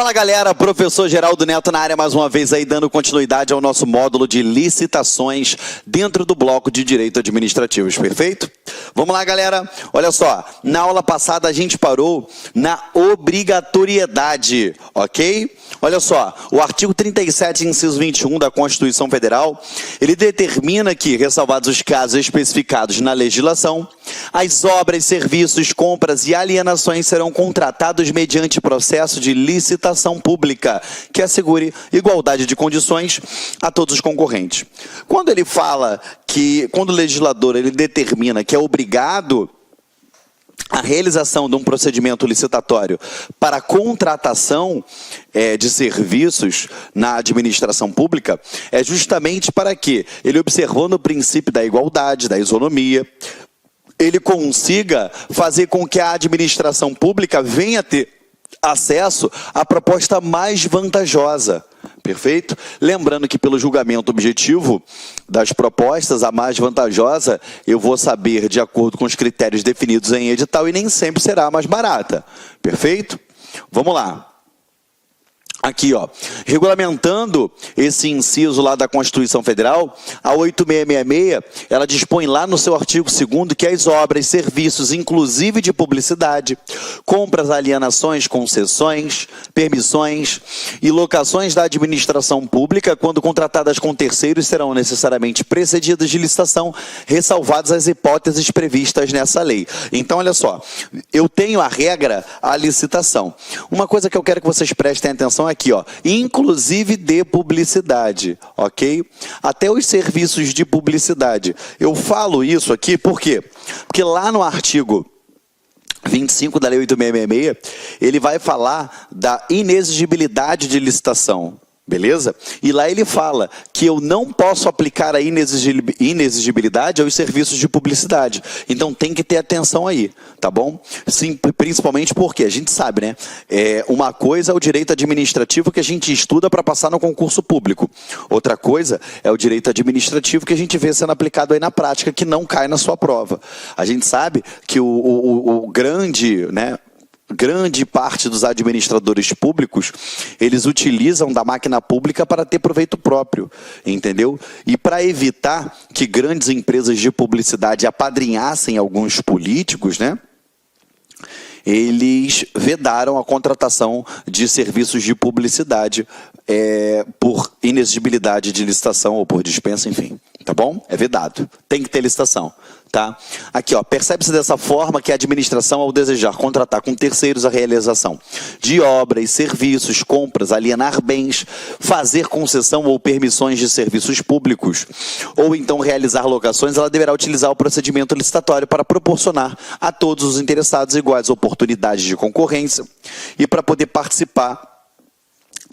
Fala galera, professor Geraldo Neto na área mais uma vez aí dando continuidade ao nosso módulo de licitações dentro do bloco de Direito Administrativos, perfeito? Vamos lá galera, olha só, na aula passada a gente parou na obrigatoriedade, ok? Olha só, o artigo 37, inciso 21 da Constituição Federal, ele determina que, ressalvados os casos especificados na legislação, as obras, serviços, compras e alienações serão contratados mediante processo de licitação pública, que assegure igualdade de condições a todos os concorrentes. Quando ele fala que, quando o legislador ele determina que é obrigado a realização de um procedimento licitatório para contratação de serviços na administração pública, é justamente para que ele, observando o princípio da igualdade, da isonomia, ele consiga fazer com que a administração pública venha a ter acesso à proposta mais vantajosa. Perfeito? Lembrando que pelo julgamento objetivo das propostas, a mais vantajosa, eu vou saber de acordo com os critérios definidos em edital e nem sempre será a mais barata. Perfeito? Vamos lá. Aqui, ó, regulamentando esse inciso lá da Constituição Federal, a 8666, ela dispõe lá no seu artigo 2º que as obras, serviços, inclusive de publicidade, compras, alienações, concessões, permissões e locações da administração pública, quando contratadas com terceiros, serão necessariamente precedidas de licitação, ressalvadas as hipóteses previstas nessa lei. Então, olha só, eu tenho a regra, a licitação. Uma coisa que eu quero que vocês prestem atenção aqui, ó, inclusive de publicidade, ok? Até os serviços de publicidade. Eu falo isso aqui por quê? Porque lá no artigo 25 da Lei 8666, ele vai falar da inexigibilidade de licitação. Beleza? E lá ele fala que eu não posso aplicar a inexigibilidade aos serviços de publicidade. Então tem que ter atenção aí, tá bom? Sim, principalmente porque a gente sabe, né? Uma coisa é o direito administrativo que a gente estuda para passar no concurso público. Outra coisa é o direito administrativo que a gente vê sendo aplicado aí na prática, que não cai na sua prova. A gente sabe que o grande, né? Grande parte dos administradores públicos, eles utilizam da máquina pública para ter proveito próprio, entendeu? E para evitar que grandes empresas de publicidade apadrinhassem alguns políticos, né? Eles vedaram a contratação de serviços de publicidade por inexigibilidade de licitação ou por dispensa, enfim, tá bom? É vedado, tem que ter licitação. Tá? Aqui, ó, percebe-se dessa forma que a administração, ao desejar contratar com terceiros a realização de obras, serviços, compras, alienar bens, fazer concessão ou permissões de serviços públicos, ou então realizar locações, ela deverá utilizar o procedimento licitatório para proporcionar a todos os interessados iguais oportunidades de concorrência e para poder participar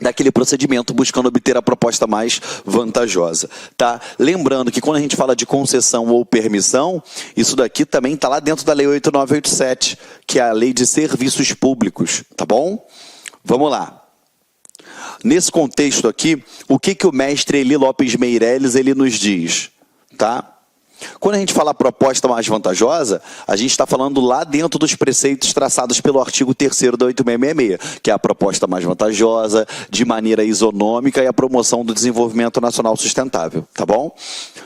daquele procedimento, buscando obter a proposta mais vantajosa, tá? Lembrando que quando a gente fala de concessão ou permissão, isso daqui também está lá dentro da Lei 8987, que é a Lei de Serviços Públicos, tá bom? Vamos lá. Nesse contexto aqui, o que o mestre Eli Lopes Meireles, ele nos diz, tá? Quando a gente fala proposta mais vantajosa, a gente está falando lá dentro dos preceitos traçados pelo artigo 3º da 8666, que é a proposta mais vantajosa, de maneira isonômica e a promoção do desenvolvimento nacional sustentável, tá bom?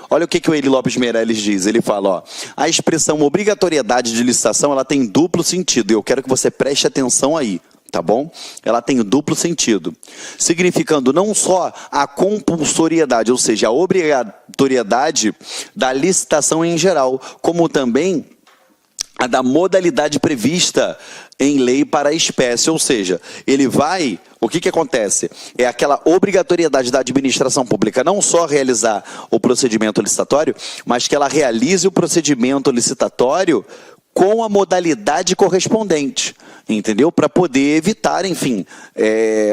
Olha o que o Eli Lopes Meireles diz, ele fala, ó, a expressão obrigatoriedade de licitação, ela tem duplo sentido, e eu quero que você preste atenção aí. Tá bom? Ela tem duplo sentido, significando não só a compulsoriedade, ou seja, a obrigatoriedade da licitação em geral, como também a da modalidade prevista em lei para a espécie, ou seja, ele vai, o que acontece? É aquela obrigatoriedade da administração pública não só realizar o procedimento licitatório, mas que ela realize o procedimento licitatório com a modalidade correspondente, entendeu? Para poder evitar, enfim,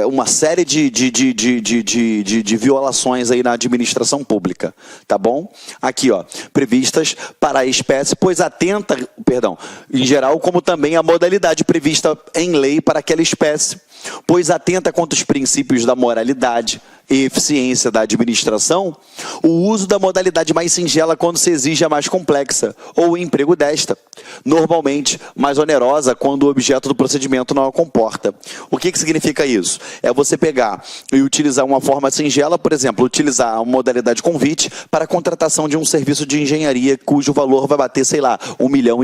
uma série de violações aí na administração pública, tá bom? Aqui, ó, previstas para a espécie, pois atenta, perdão, em geral, como também a modalidade prevista em lei para aquela espécie, pois atenta contra os princípios da moralidade e eficiência da administração, o uso da modalidade mais singela quando se exige a mais complexa, ou o emprego desta, normalmente mais onerosa quando o objeto do procedimento não a comporta. O que significa isso? É você pegar e utilizar uma forma singela, por exemplo, utilizar a modalidade convite para a contratação de um serviço de engenharia cujo valor vai bater, sei lá, 1,5 milhão.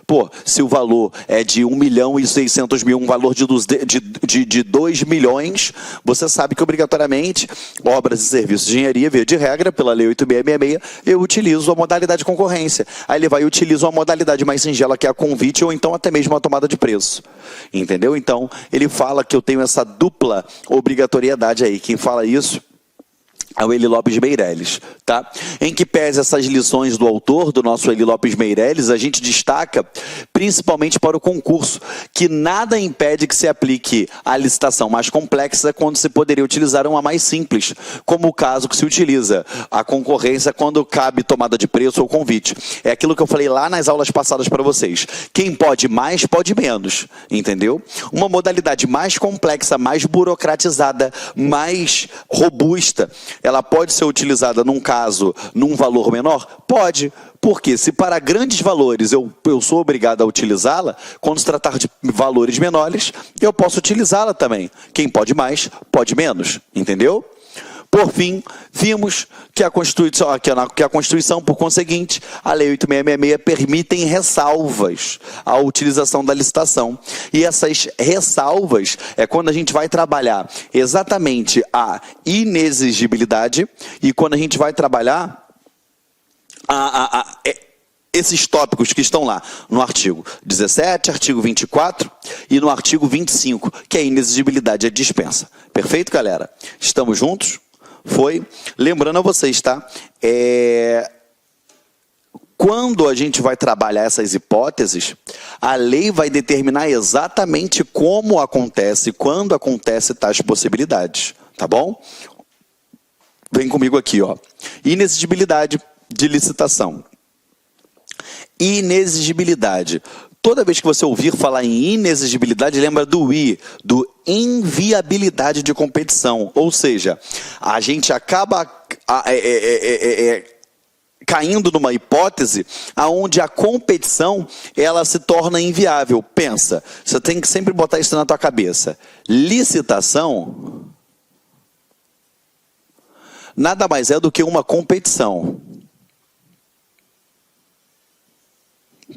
Pô, se o valor é de 1.600.000, um valor de 2 milhões, você sabe que obrigatoriamente obras e serviços de engenharia, via de regra, pela Lei 8.666, eu utilizo a modalidade de concorrência. Aí ele vai e utiliza uma modalidade mais singela, que é a convite, ou então até mesmo a tomada de preço. Entendeu? Então, ele fala que eu tenho essa dupla obrigatoriedade aí. Quem fala isso é o Eli Lopes Meireles, tá? Em que pese essas lições do autor, do nosso Eli Lopes Meireles, a gente destaca principalmente para o concurso, que nada impede que se aplique a licitação mais complexa quando se poderia utilizar uma mais simples, como o caso que se utiliza a concorrência quando cabe tomada de preço ou convite. É aquilo que eu falei lá nas aulas passadas para vocês. Quem pode mais, pode menos, entendeu? Uma modalidade mais complexa, mais burocratizada, mais robusta, ela pode ser utilizada num caso, num valor menor? Pode. Porque se para grandes valores eu sou obrigado a utilizá-la, quando se tratar de valores menores, eu posso utilizá-la também. Quem pode mais, pode menos. Entendeu? Por fim, vimos que a Constituição, por conseguinte, a Lei 8.666 permitem ressalvas à utilização da licitação. E essas ressalvas é quando a gente vai trabalhar exatamente a inexigibilidade e quando a gente vai trabalhar esses tópicos que estão lá no artigo 17, artigo 24 e no artigo 25, que é a inexigibilidade e a dispensa. Perfeito, galera? Estamos juntos? Foi. Lembrando a vocês, tá? Quando a gente vai trabalhar essas hipóteses, a lei vai determinar exatamente como acontece, quando acontece tais possibilidades. Tá bom? Vem comigo aqui, ó. Inexigibilidade de licitação. Inexigibilidade. Toda vez que você ouvir falar em inexigibilidade, lembra do I, do inviabilidade de competição. Ou seja, a gente acaba caindo numa hipótese onde a competição ela se torna inviável. Pensa, você tem que sempre botar isso na tua cabeça. Licitação nada mais é do que uma competição.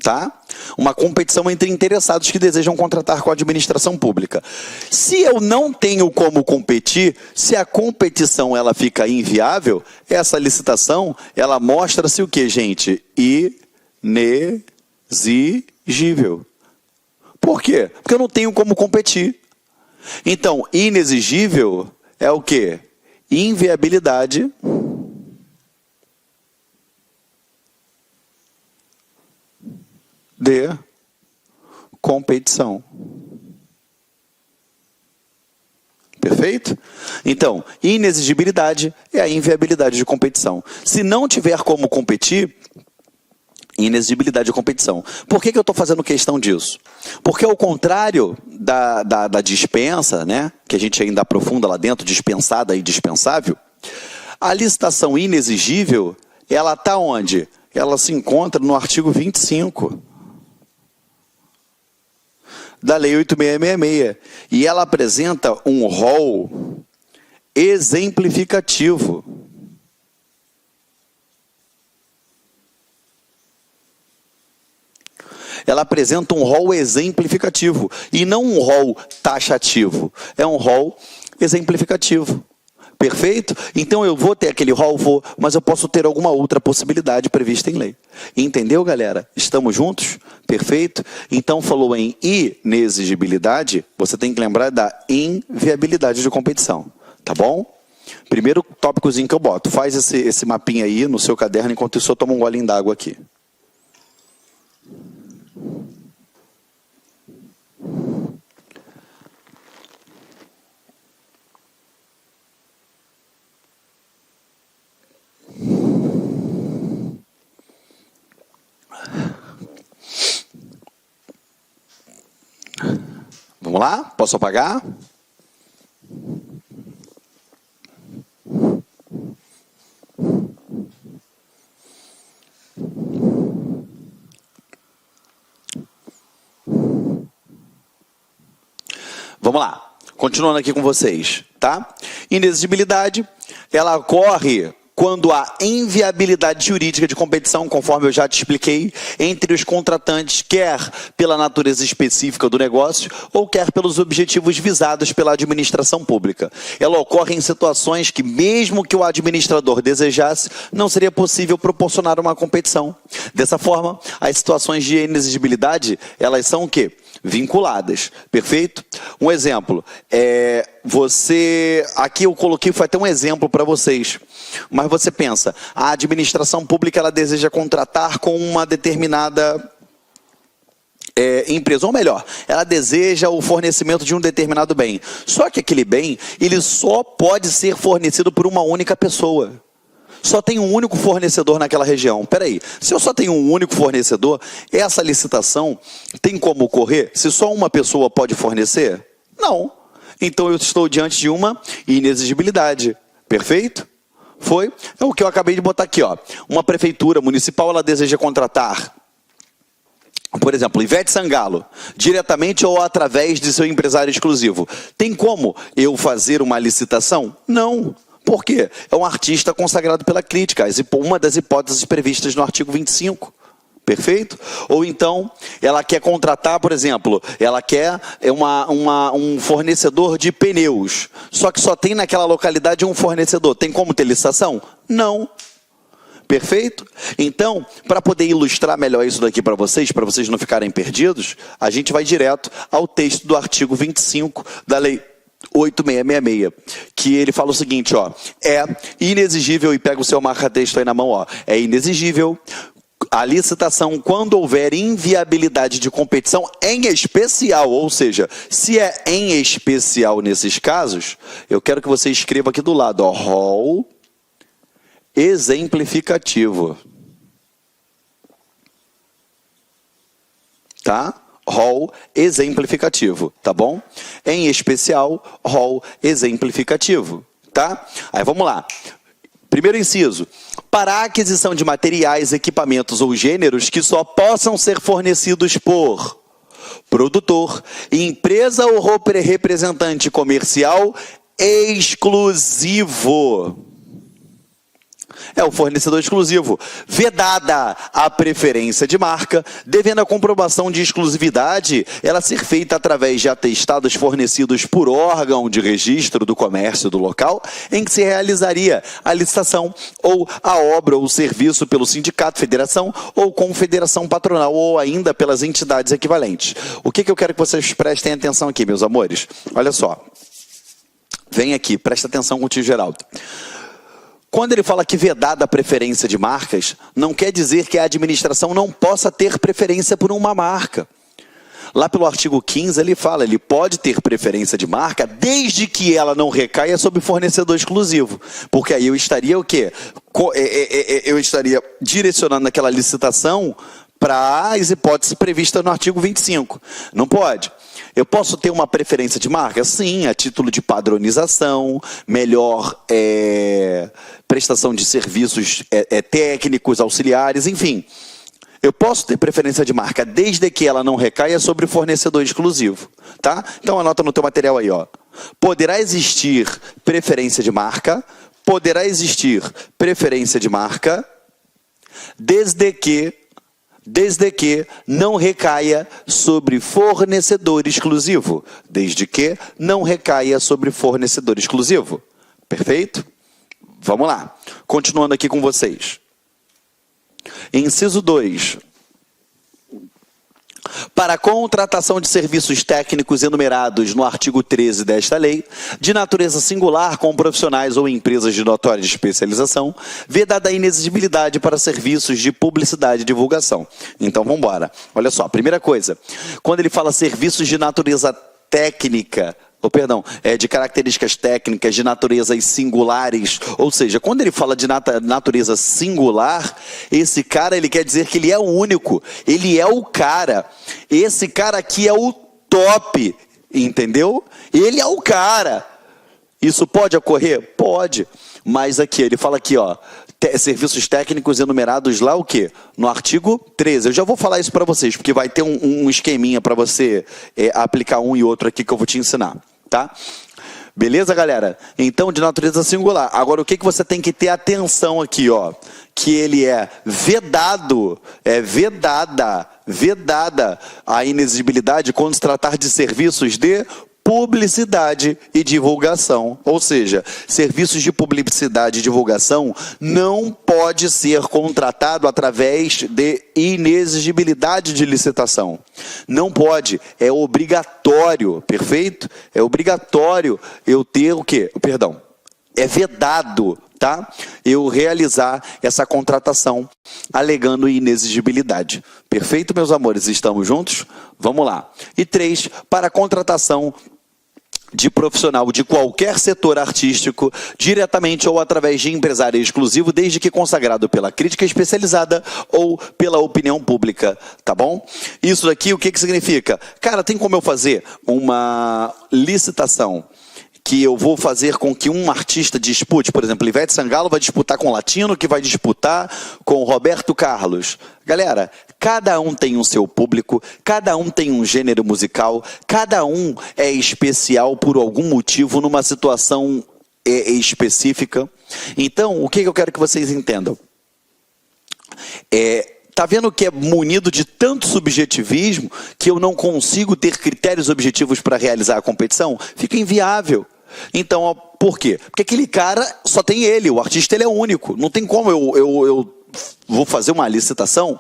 Tá? Uma competição entre interessados que desejam contratar com a administração pública. Se eu não tenho como competir, se a competição ela fica inviável, essa licitação, ela mostra-se o que, gente? Inexigível. Por quê? Porque eu não tenho como competir. Então, inexigível é o quê? Inviabilidade de competição. Perfeito? Então, inexigibilidade é a inviabilidade de competição. Se não tiver como competir, inexigibilidade de competição. Por que eu estou fazendo questão disso? Porque ao contrário da dispensa, né, que a gente ainda aprofunda lá dentro, dispensada e dispensável, a licitação inexigível, ela está onde? Ela se encontra no artigo 25. Da Lei 8.666. E ela apresenta um rol exemplificativo. Ela apresenta um rol exemplificativo. E não um rol taxativo. É um rol exemplificativo. Perfeito? Então eu vou ter aquele rol, mas eu posso ter alguma outra possibilidade prevista em lei. Entendeu, galera? Estamos juntos? Perfeito? Então falou em inexigibilidade, você tem que lembrar da inviabilidade de competição. Tá bom? Primeiro tópicozinho que eu boto. Faz esse mapinha aí no seu caderno, enquanto isso eu tomo um golinho d'água aqui. Vamos lá? Posso apagar? Vamos lá, continuando aqui com vocês, tá? Inexigibilidade, ela ocorre quando há inviabilidade jurídica de competição, conforme eu já te expliquei, entre os contratantes, quer pela natureza específica do negócio, ou quer pelos objetivos visados pela administração pública. Ela ocorre em situações que, mesmo que o administrador desejasse, não seria possível proporcionar uma competição. Dessa forma, as situações de inexigibilidade, elas são o quê? Vinculadas, perfeito? Um exemplo, aqui eu coloquei, foi até um exemplo para vocês, mas você pensa, a administração pública ela deseja contratar com uma determinada empresa, ou melhor, ela deseja o fornecimento de um determinado bem, só que aquele bem, ele só pode ser fornecido por uma única pessoa. Só tem um único fornecedor naquela região. Peraí, se eu só tenho um único fornecedor, essa licitação tem como ocorrer se só uma pessoa pode fornecer? Não. Então eu estou diante de uma inexigibilidade. Perfeito? Foi? É o que eu acabei de botar aqui, ó. Uma prefeitura municipal, ela deseja contratar, por exemplo, Ivete Sangalo, diretamente ou através de seu empresário exclusivo. Tem como eu fazer uma licitação? Não. Por quê? É um artista consagrado pela crítica, uma das hipóteses previstas no artigo 25. Perfeito? Ou então, ela quer contratar, por exemplo, ela quer um fornecedor de pneus, só que só tem naquela localidade um fornecedor. Tem como ter licitação? Não. Perfeito? Então, para poder ilustrar melhor isso daqui para vocês não ficarem perdidos, a gente vai direto ao texto do artigo 25 da Lei 8666, que ele fala o seguinte, ó, é inexigível, e pega o seu marca-texto aí na mão, ó, é inexigível a licitação quando houver inviabilidade de competição em especial, ou seja, se é em especial nesses casos, eu quero que você escreva aqui do lado, ó, rol exemplificativo. Tá? Rol exemplificativo, tá bom? Em especial, rol exemplificativo, tá? Aí vamos lá. Primeiro inciso. Para a aquisição de materiais, equipamentos ou gêneros que só possam ser fornecidos por produtor, empresa ou representante comercial exclusivo. É o fornecedor exclusivo. Vedada a preferência de marca, devendo a comprovação de exclusividade ela ser feita através de atestados fornecidos por órgão de registro do comércio do local em que se realizaria a licitação ou a obra ou serviço pelo sindicato, federação ou confederação patronal ou ainda pelas entidades equivalentes. O que eu quero que vocês prestem atenção aqui, meus amores? Olha só. Vem aqui, presta atenção com o tio Geraldo. Quando ele fala que vedada a preferência de marcas, não quer dizer que a administração não possa ter preferência por uma marca. Lá pelo artigo 15 ele fala, ele pode ter preferência de marca desde que ela não recaia sobre fornecedor exclusivo. Porque aí eu estaria o quê? Eu estaria direcionando aquela licitação para as hipóteses previstas no artigo 25. Não pode. Eu posso ter uma preferência de marca? Sim, a título de padronização, melhor prestação de serviços técnicos, auxiliares, enfim. Eu posso ter preferência de marca desde que ela não recaia sobre fornecedor exclusivo. Tá? Então anota no teu material aí, ó. Poderá existir preferência de marca, desde que não recaia sobre fornecedor exclusivo. Desde que não recaia sobre fornecedor exclusivo. Perfeito? Vamos lá. Continuando aqui com vocês. Inciso 2. Para a contratação de serviços técnicos enumerados no artigo 13 desta lei, de natureza singular com profissionais ou empresas de notória especialização, vedada a inexigibilidade para serviços de publicidade e divulgação. Então, vamos embora. Olha só, primeira coisa, quando ele fala serviços de natureza técnica, de características técnicas de naturezas singulares, ou seja, quando ele fala de natureza singular, esse cara, ele quer dizer que ele é o único, ele é o cara, esse cara aqui é o top, Entendeu? Ele é o cara. Isso pode ocorrer? Pode. Mas aqui, ele fala aqui, ó, serviços técnicos enumerados lá o quê? No artigo 13. Eu já vou falar isso para vocês, porque vai ter um esqueminha para você aplicar um e outro aqui que eu vou te ensinar, tá? Beleza, galera? Então, de natureza singular. Agora, o que você tem que ter atenção aqui, ó? Que ele é vedada a inexigibilidade quando se tratar de serviços de publicidade e divulgação. Ou seja, serviços de publicidade e divulgação não pode ser contratado através de inexigibilidade de licitação. Não pode, é obrigatório, perfeito? É obrigatório eu ter o quê? Perdão, é vedado, tá? Eu realizar essa contratação alegando inexigibilidade. Perfeito, meus amores? Estamos juntos? Vamos lá. E 3, para a contratação de profissional de qualquer setor artístico, diretamente ou através de empresário exclusivo, desde que consagrado pela crítica especializada ou pela opinião pública, tá bom? Isso daqui, o que significa? Cara, tem como eu fazer uma licitação que eu vou fazer com que um artista dispute, por exemplo, Ivete Sangalo vai disputar com o Latino, que vai disputar com o Roberto Carlos. Galera, cada um tem o seu público, cada um tem um gênero musical, cada um é especial por algum motivo, numa situação específica. Então, o que eu quero que vocês entendam? Tá vendo que é munido de tanto subjetivismo que eu não consigo ter critérios objetivos para realizar a competição? Fica inviável. Então, por quê? Porque aquele cara só tem ele, o artista ele é único. Não tem como eu vou fazer uma licitação,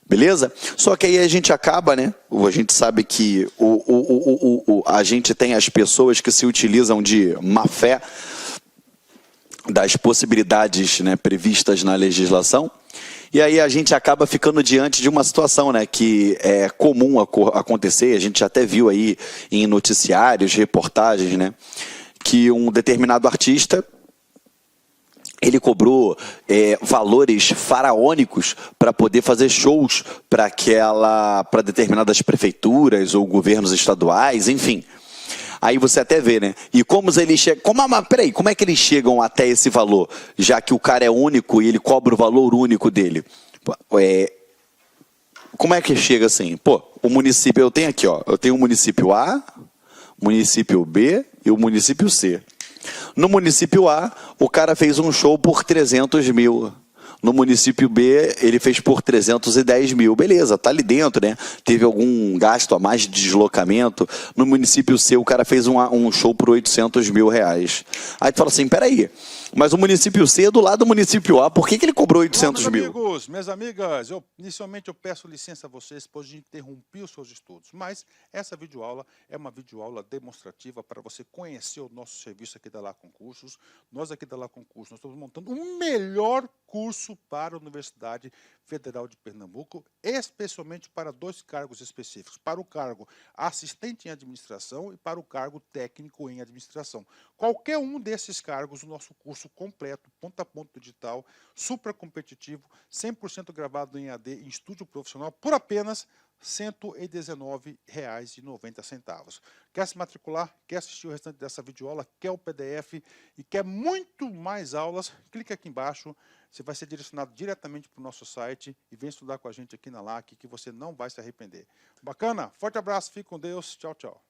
beleza? Só que aí a gente acaba, né? A gente sabe que a gente tem as pessoas que se utilizam de má fé das possibilidades, né, previstas na legislação. E aí a gente acaba ficando diante de uma situação, né, que é comum acontecer, a gente até viu aí em noticiários, reportagens, né, que um determinado artista, ele cobrou valores faraônicos para poder fazer shows para determinadas prefeituras ou governos estaduais, enfim. Aí você até vê, né? E como eles chegam... Peraí, como é que eles chegam até esse valor? Já que o cara é único e ele cobra o valor único dele. Como é que chega assim? Pô, o município... Eu tenho aqui, ó. Eu tenho o município A, município B e o município C. No município A, o cara fez um show por 300 mil. No município B, ele fez por 310 mil. Beleza, tá ali dentro, né? Teve algum gasto a mais de deslocamento. No município C, o cara fez um show por 800 mil reais. Aí tu fala assim, peraí, mas o município C é do lado do município A, por que ele cobrou 800 mil? Meus amigos, minhas amigas, inicialmente eu peço licença a vocês, pois eu interrompi os seus estudos, mas essa videoaula é uma videoaula demonstrativa para você conhecer o nosso serviço aqui da Lá Concursos. Nós aqui da Lá Concursos, nós estamos montando o melhor curso para a Universidade Federal de Pernambuco, especialmente para 2 cargos específicos, para o cargo assistente em administração e para o cargo técnico em administração. Qualquer um desses cargos, o nosso curso completo, ponta a ponta digital, super competitivo, 100% gravado em AD, em estúdio profissional, por apenas R$ 119,90. Quer se matricular? Quer assistir o restante dessa videoaula? Quer o PDF e quer muito mais aulas? Clique aqui embaixo. Você vai ser direcionado diretamente para o nosso site e vem estudar com a gente aqui na LAC, que você não vai se arrepender. Bacana? Forte abraço, fique com Deus. Tchau, tchau.